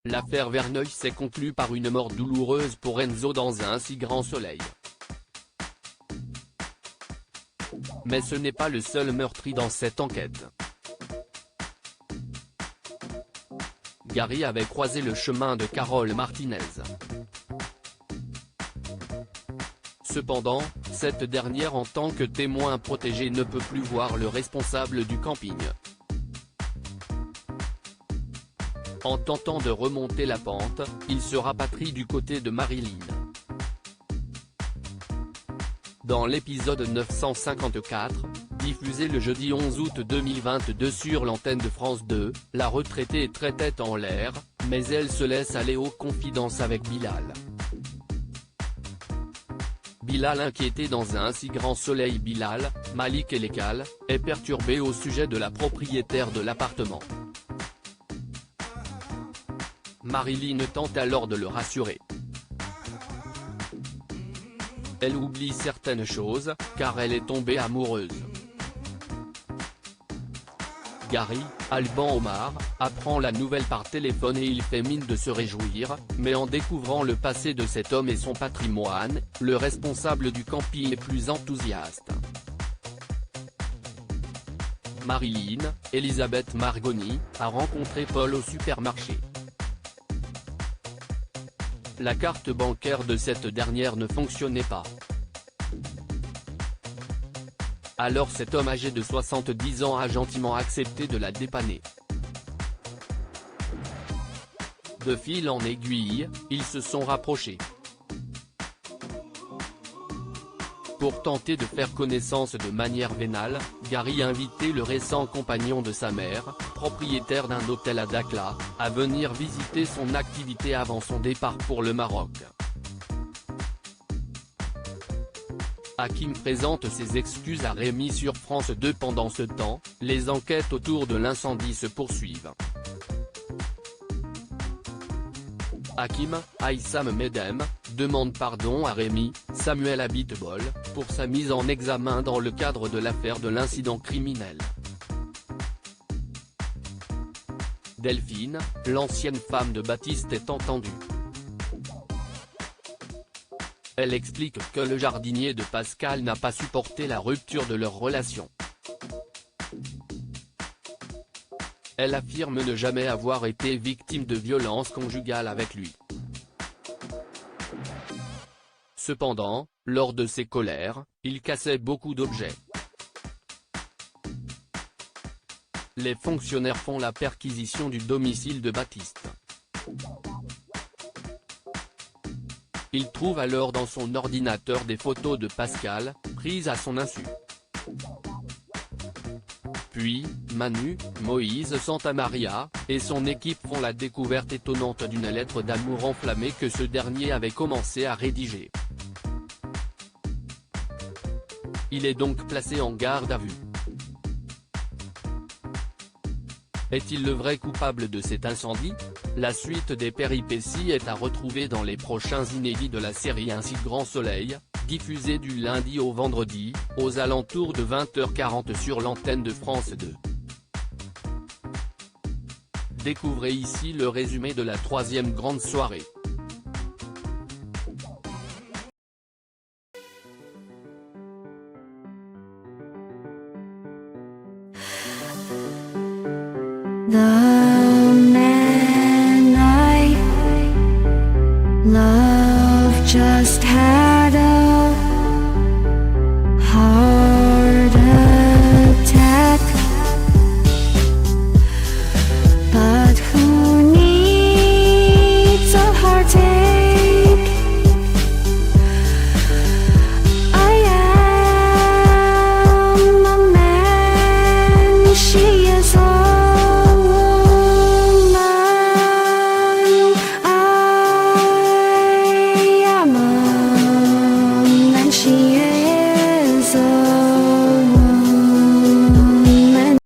L'affaire Verneuil s'est conclue par une mort douloureuse pour Enzo dans un si grand soleil. Mais ce n'est pas le seul meurtri dans cette enquête. Gary avait croisé le chemin de Carole Martinez. Cependant, cette dernière en tant que témoin protégé ne peut plus voir le responsable du camping. En tentant de remonter la pente, il se rapatrie du côté de Marilyn. Dans l'épisode 954, diffusé le jeudi 11 août 2022 sur l'antenne de France 2, la retraitée est très tête en l'air, mais elle se laisse aller aux confidences avec Bilal. Bilal inquiété dans un si grand soleil. Bilal, Malik Elekal, est perturbé au sujet de la propriétaire de l'appartement. Marilyn tente alors de le rassurer. Elle oublie certaines choses, car elle est tombée amoureuse. Gary, Alban Omar, apprend la nouvelle par téléphone et il fait mine de se réjouir, mais en découvrant le passé de cet homme et son patrimoine, le responsable du camping est plus enthousiaste. Marilyn, Elisabeth Margoni, a rencontré Paul au supermarché. La carte bancaire de cette dernière ne fonctionnait pas. Alors cet homme âgé de 70 ans a gentiment accepté de la dépanner. De fil en aiguille, ils se sont rapprochés. Pour tenter de faire connaissance de manière vénale, Gary a invité le récent compagnon de sa mère, propriétaire d'un hôtel à Dakhla, à venir visiter son activité avant son départ pour le Maroc. Hakim présente ses excuses à Rémi sur France 2. Pendant ce temps, les enquêtes autour de l'incendie se poursuivent. Hakim, Aïssam Medem, demande pardon à Rémi, Samuel Abitbol, pour sa mise en examen dans le cadre de l'affaire de l'incident criminel. Delphine, l'ancienne femme de Baptiste, est entendue. Elle explique que le jardinier de Pascal n'a pas supporté la rupture de leur relation. Elle affirme ne jamais avoir été victime de violence conjugale avec lui. Cependant, lors de ses colères, il cassait beaucoup d'objets. Les fonctionnaires font la perquisition du domicile de Baptiste. Ils trouvent alors dans son ordinateur des photos de Pascal, prises à son insu. Puis, Manu, Moïse Santamaria, et son équipe font la découverte étonnante d'une lettre d'amour enflammée que ce dernier avait commencé à rédiger. Il est donc placé en garde à vue. Est-il le vrai coupable de cet incendie? La suite des péripéties est à retrouver dans les prochains inédits de la série Un si grand soleil, diffusé du lundi au vendredi, aux alentours de 20h40 sur l'antenne de France 2. Découvrez ici le résumé de la troisième grande soirée. The man I love just had